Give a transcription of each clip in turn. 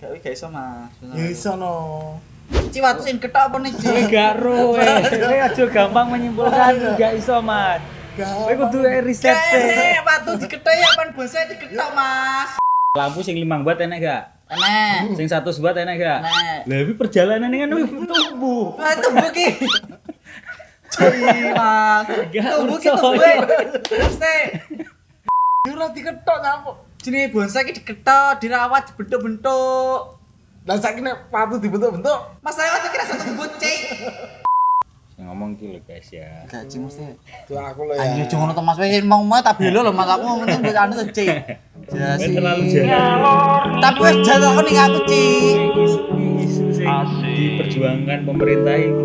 Gak iso Mas. Ya iso no. Ciwatu sing ketok apa nih, Ci? Kowe gak ro kowe aja gampang menyimpulkan gak iso, Mas. Kowe kudu riset sih. Watu diketok ya kan bose diketok, Mas. Lampu sing 5 watt enek gak? Enek. Sing 100 watt enek gak? Enek. Lah iki perjalanan kan wis tumbuh. Wah, tumbuh ki. Cih, Mas. Gak Tumbuh ki percaya. tumbuh. Mesti. Ya ora diketok nyamuk. Jenenge bonsai ki diketok, dirawat, dibentuk-bentuk. Lah saiki nek patu dibentuk-bentuk, Masalah waktu kira satu tumbuh, Cik. Sing ngomong ki lho guys ya. Gak, Cik, mesti. tuh aku lho ya. Ayo aja ngono to Mas, wis mau tak belo lho Mas, aku ngomongin mbek anu to, Cik. Kowe terlalu jahat. Tapi wis jalan aku ning aku, Cik. Isu sing diperjuangkan pemerintah itu.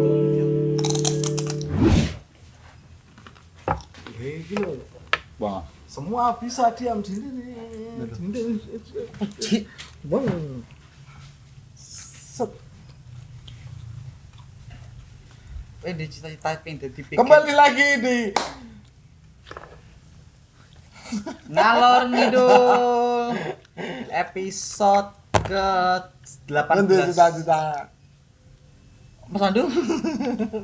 Iki lho. Wah, Semua bisa diam diri nih. Cik. Bang. Set. Di cita-cita pengen dadi pikir. Kembali lagi di Ngalor ngidul episode ke 18. untuk cita-cita. Mas Andu.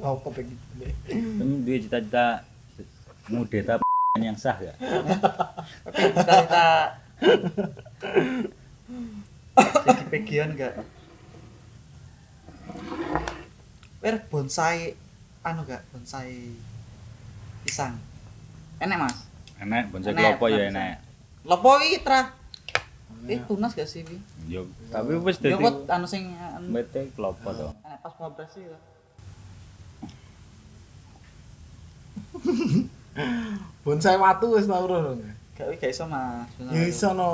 Apa begitu? kamu duwe cita-cita ngudeta yang sah gak? Cita-cita jadi pegian enggak? Bonsai anu enggak? Bonsai pisang. Enak, Mas. Enek bonsai Enek, klopo ya bonsai. enek. Lopo iki tra? Tunas gak sih iki? Yo, tapi wis Ya dadi kok anu sing anu bete klopo to. enak pas pabras iki. Bonsai watu wis tau ora. Gak iso, Mas. Ya iso no.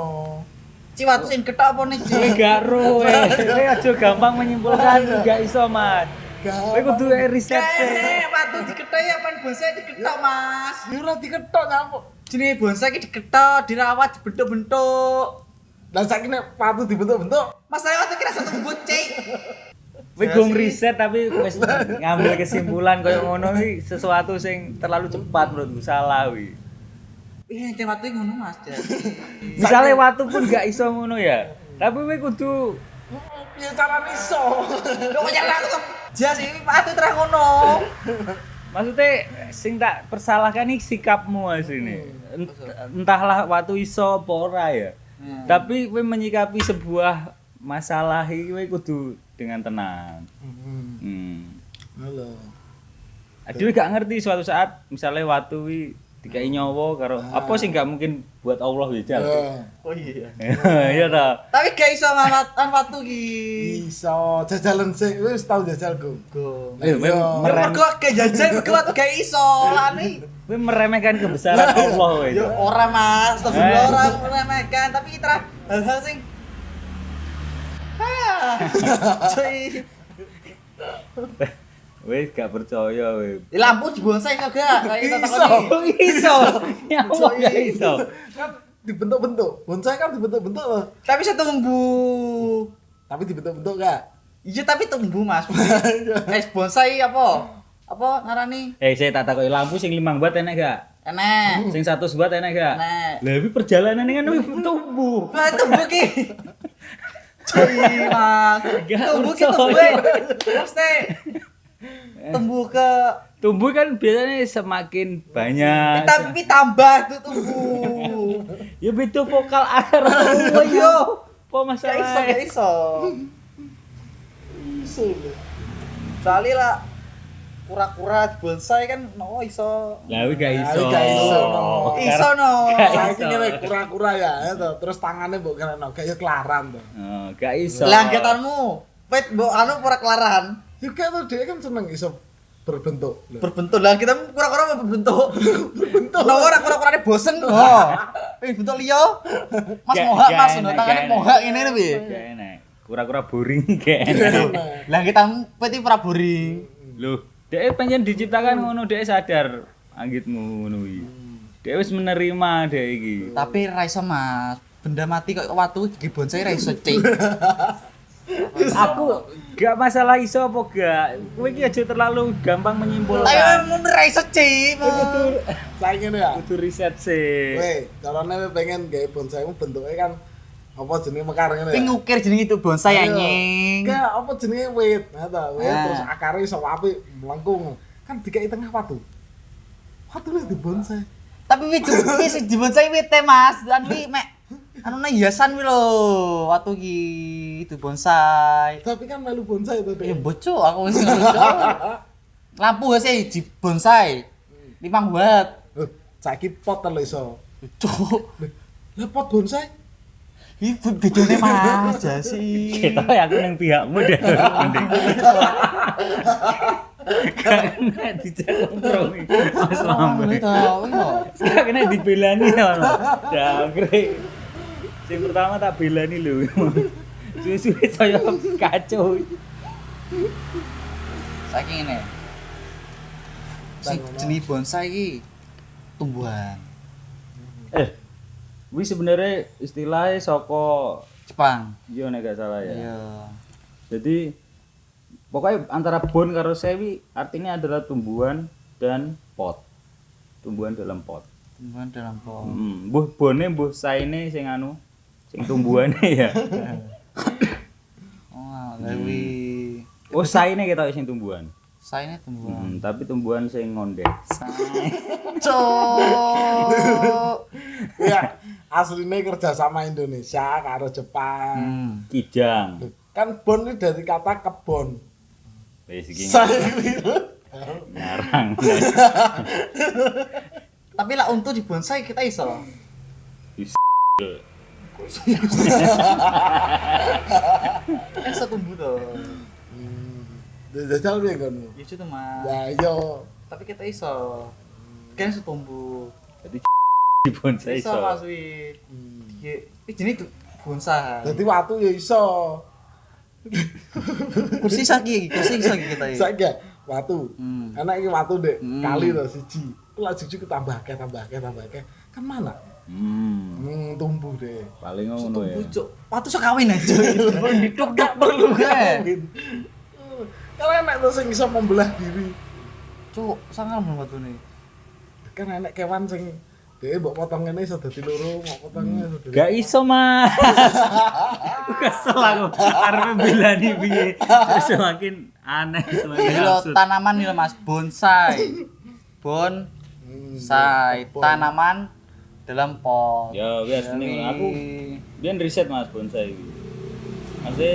Ciwatu sing ketok apa nih, Kowe Cik? gak ro kowe aja gampang menyimpulkan gak iso, Mas. Kowe kudu riset sih. Watu diketok ya kan bonsai diketok, Mas. Ya ora diketok nyamuk. Jenenge bonsai ki diketok, dirawat, dibentuk-bentuk. Lah saiki nek patu dibentuk-bentuk, Masalah waktu kira satu tumbuh, Cik. Kowe gong riset tapi wis ngambil kesimpulan koyo ngono iki sesuatu sing terlalu cepat menurutku salah wi. Ente watu ngono, Mas. Misale watu pun gak iso ngono ya. Tapi kowe kudu piye carane iso? Lho kok nyala aku jas iki watu terang ngono. maksudnya sing tak persalahkan iki sikapmu asline. Entahlah watu iso apa ora ya. Tapi kowe menyikapi sebuah masalah iki kowe kudu dengan tenang. Halo. Aduh gak ngerti suatu saat misalnya watu wi dikai nyawa karo apa sih gak mungkin buat Allah ya Jal. Oh iya. Iya ta. Tapi gak iso ngawatan watu ki. Iso jajalan sik wis tau jajal go. Mergo gak jajal mergo watu gak iso. Lani. Kowe meremehkan kebesaran Allah kowe. Yo ora, Mas. Astagfirullah ora meremehkan, tapi kita hal-hal sing cuy. Wis gak percaya kowe. Lampu dibonsai kok gak? Kayak Iso. Iso. Ya Allah gak iso. Kan dibentuk-bentuk. Bonsai kan dibentuk-bentuk loh. Tapi bisa tumbuh. Tapi dibentuk-bentuk gak? Iya tapi tumbuh, Mas. Bonsai apa? Apa ngarani? Saya tak takoki lampu sing 5 watt enek gak? Enek. Sing 100 watt enek gak? Enek. Lah iki perjalanan kan wis tumbuh. Wah, tumbuh ki. Cuy, Mas. Gak Tumbuh ki percaya. tumbuh. Mesti tumbuh ke Tumbuh kan biasanya semakin banyak. tapi tambah tuh tumbuh. Ya beda vokal akar. Oh iya. Apa Gak iso, masalah? gak iso. Iso. Soalnya lah kura-kura bonsai kan no iso. Lah iki gak iso. Gak iso, no. Iso no. Gak Saiki iso. nek kura-kura ya, to. Terus tangannya mbok kena kayak kelaran to. Oh, gak iso. Lah getarmu, pet mbok anu ora kelaran. Juga tuh dia kan seneng iso berbentuk. Loh. Berbentuk lah kita kura-kura mau berbentuk. Berbentuk. Nah, ora kura-kurane bosen. Oh. Bentuk liya. Mas Gak- mohak gak Mas, enak, no gak tangane enak. mohak ngene lho piye. Gak enak. Kura-kura boring gak enak. Lah kita peti ora boring. Loh, dhek pengen diciptakan ngono, dhek sadar anggitmu ngono iki. Dhek wis menerima dhek iki. Tapi ra iso Mas. Benda mati kok watu di bonsai ra iso, Cik. Aku gak masalah iso apa gak. Kowe iki aja terlalu gampang Tapi menyimpulkan. mun ra iso, Cik. Saiki ngene ya. Kudu riset sih. Weh, carane pengen gawe bonsaimu bentuknya kan apa jenenge mekar ngene Kuwi ya. ngukir jenenge itu bonsai Ayo. anjing. Enggak, apa jenenge wit. Nah, ta, wit Ah. terus akare iso apik melengkung. Kan dikai tengah watu. Watu lho di bonsai. Tapi wis di bonsai wit teh Mas. Dan kuwi mek anune hiasan kuwi lho. Watu ki itu bonsai. Tapi kan melu bonsai to, Ya Dek. bocok aku wis bocok. Lampu sih di bonsai. 5 watt. Loh, saiki pot lho iso. Cuk. Lah pot bonsai. Ibu bedone Mas jasi. Kita aku nang pihakmu deh. Mending. Gak kena dijak kompromi. Mas Lambe. Gak kena dibelani ya. Dangkrik. Sing pertama tak belani lho. Suwe-suwe saya kacau. Saiki ngene. Sing jenis bonsai iki tumbuhan Wih sebenarnya istilahnya saka Jepang. yo nek gak salah ya. Iya. Jadi pokoknya antara bon karo sewi artinya adalah tumbuhan dan pot. Tumbuhan dalam pot. Tumbuhan dalam pot. Mbuh bone mbuh saine sing anu sing tumbuhane ya. Oh, lewi. Oh saine kita sing tumbuhan. Saine tumbuhan. Tapi tumbuhan sing ngondek. Sai. Cuk. Ya, asline kerja sama Indonesia karo Jepang. Kijang. Kan bon ini dari kata kebon. Wis iki Saiki ngarang. Tapi lah untuk di bonsai kita iso. Kan iso tumbuh to. Jajal piye ngono? Ya itu Mas. Ya iya. Tapi kita iso. Kan iso tumbuh. Jadi di bonsai Iso iso. Mas Wi. Iki jenis bonsai. Dadi watu ya iso. Kursi saki, kursi saki kita iki. Saiki ya, watu. Enak iki watu, Dek. Hmm. Kali to siji. Ku lak siji tambah akeh. Kan mana? Tumbuh deh. Paling ngono ya. Tumbuh cuk. Watu sok kawin aja. Diduk dok perlu kan. Kalau enak tuh sing iso membelah diri. Cuk, sangar mun watune. Kan enak kewan sing dhewe mbok potong ngene iso dadi loro, mbok potong ngene iso dadi. Gak iso Mas. Kesel aku arep mbelani piye. Semakin aneh semakin Iki lho absurd. tanaman iki lho Mas, bonsai. Bonsai, tanaman dalam pot. Ya wis ning aku biyen riset Mas bonsai iki. Maksudnya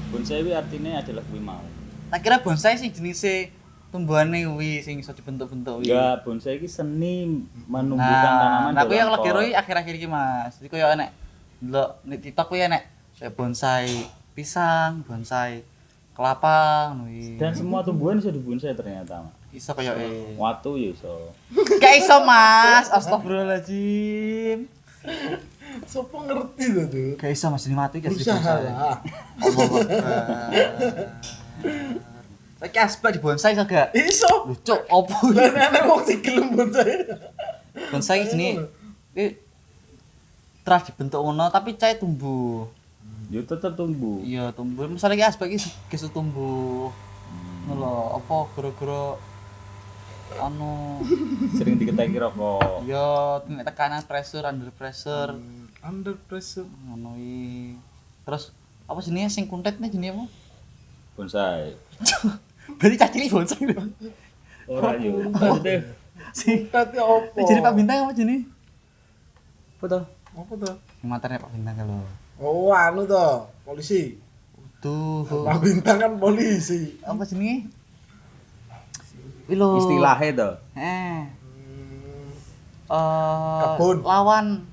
bonsai iki artinya adalah kuwi mau. Tak kira bonsai sing jenise tumbuhane kuwi sing iso dibentuk-bentuk kuwi. Enggak, bonsai iki seni menumbuhkan tanaman. Nah, aku yang dalam lagi pot. roi akhir-akhir iki Mas. Jadi koyo enek ndelok nek TikTok kuwi enek kayak bonsai pisang, bonsai kelapa ngono kuwi. Dan semua tumbuhan iso dibonsai ternyata, Mas. Iso koyo Watu ya iso. Gak iso Mas. Astagfirullahaladzim. Sopo ngerti to, Duk? Gak iso Mas ini mati gak sih Berusaha bonsai. lah. Saiki asbak di bonsai iso gak? Iso. Lho cuk, opo Lah enak wong sing gelem bonsai. bonsai iki jenenge iki terus dibentuk ngono tapi cahe tumbuh. Ya tetep tumbuh. Iya, tumbuh. Misalnya iki asbak iki gesu tumbuh. Ngono lho, apa gara-gara anu Sering diketeki rokok. ya nek tekanan pressure under pressure Under pressure. ngono iki. Terus apa jenenge sing kuntet nih jenenge apa? Bonsai. Berarti cah cilik bonsai lho. Ora yo. Maksudnya Sing Tadi opo? jadi Pak Bintang apa jenenge? Apa to? Apa to? Yang materne Pak Bintang lho. Oh, anu to, polisi. Tuh. Pak Bintang kan polisi. Apa jenenge? Kuwi lho. istilahnya to. Kebun. Lawan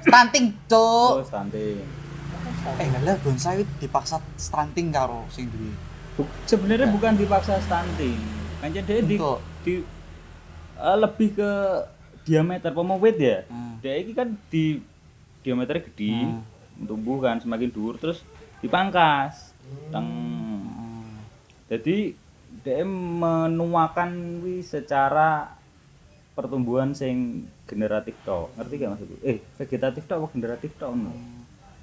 stunting, Oh, Cuk. stunting. Lah bonsai dipaksa stunting karo sing duwe. Sebenarnya bukan dipaksa stunting. Kan dia Bentuk. lebih ke diameter pemowit ya. Hmm. Dia ini kan di diameternya gede, tumbuh kan semakin dhuwur terus dipangkas. Teng. Jadi dia menuakan wi secara pertumbuhan sing generatif tok. Ngerti gak maksudku? Vegetatif tok apa generatif tok ngono.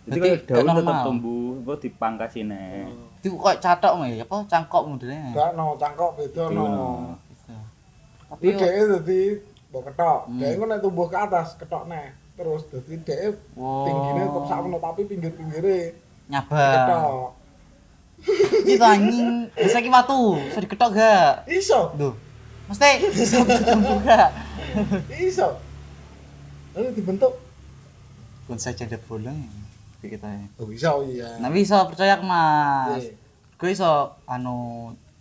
Jadi Berarti kalau daun kayak tetap normal. tumbuh, kok dipangkasinnya. Itu kok catok mah ya, apa cangkok modelnya. Gak no, cangkok beda no. Gitu. Tapi Tapi dia dadi mbok ketok. Dia iku nek tumbuh ke atas ketok neh. terus dadi dhek Wow. tinggine tetep sakmono tapi pinggir-pinggire Nyabang. ketok. Itu anjing, bisa ki watu, bisa diketok gak? Iso, Duh. Mesti bisa bertumbuh gak? iso. Lalu dibentuk. Bonsai janda bolong ya. Kita. Oh, iso iya. Nah bisa percaya ke Mas. Iya. Gue iso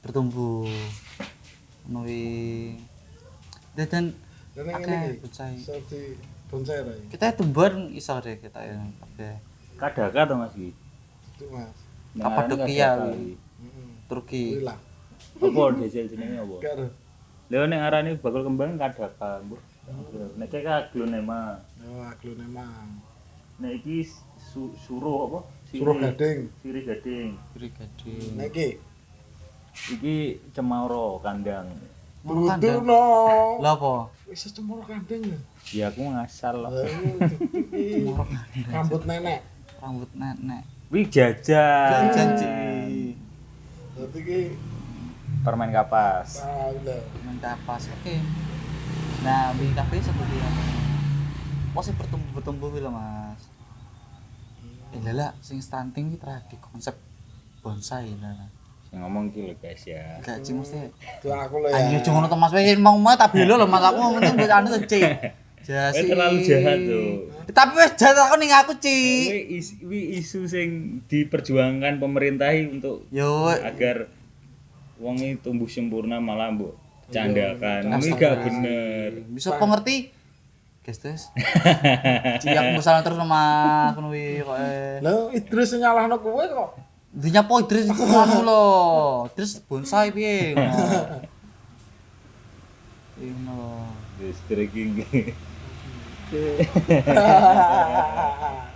bertumbuh. Anu wi. Dan Dan yang akeh ini bonsai. iso di bonsai ra. Kita tumbuhan iso deh kita ya. Oke. Kadaka to Mas iki. Itu Mas. Kapadokia Kadaka. wi. Heeh. Turki. Kuwi lah. Apa desa jenenge apa? Gak ada. Lha nek arane bakul kembang kadaka, Bu. Nek kek aglonema. Oh, aglonema. Nek iki suruh apa? Suruh gading. Sirih gading. Kiri gading. Nah iki Iki cemara kandang. Ngono kan, dudu Dan? no. Lah apa? Wis cemoro kandeng ya. Ya aku ngasal lah. Rambut nenek. Rambut nenek. Wih jajan. Janji. Dadi iki Permen kapas. ada. Minta pas. Oke. Nah, di kafe seperti apa? Masih bertumbuh lho, Mas. Lah, sing stunting iki terakhir konsep bonsai lah. Sing ngomong iki lho guys ya. Gak sih mesti. Itu aku lho ya. Ayo cuma nonton Mas Wes mau tak belo lho Mas aku penting buat anu tuh, Ci. Jasi. Terlalu jahat tuh. Tapi wis jahat aku ning aku, Ci. Wi isu sing diperjuangkan pemerintah untuk Yo, agar wong iki tumbuh sempurna malah mbok candakan. Ini Astaga. gak bener. bisa pengerti. Guys, terus. Ci aku bersama terus sama kono wi kok. Lah Idris nyalahno kowe kok. Dinya po Idris itu anu lho. Idris bonsai piye? Ngono. Listrik iki. Hahaha.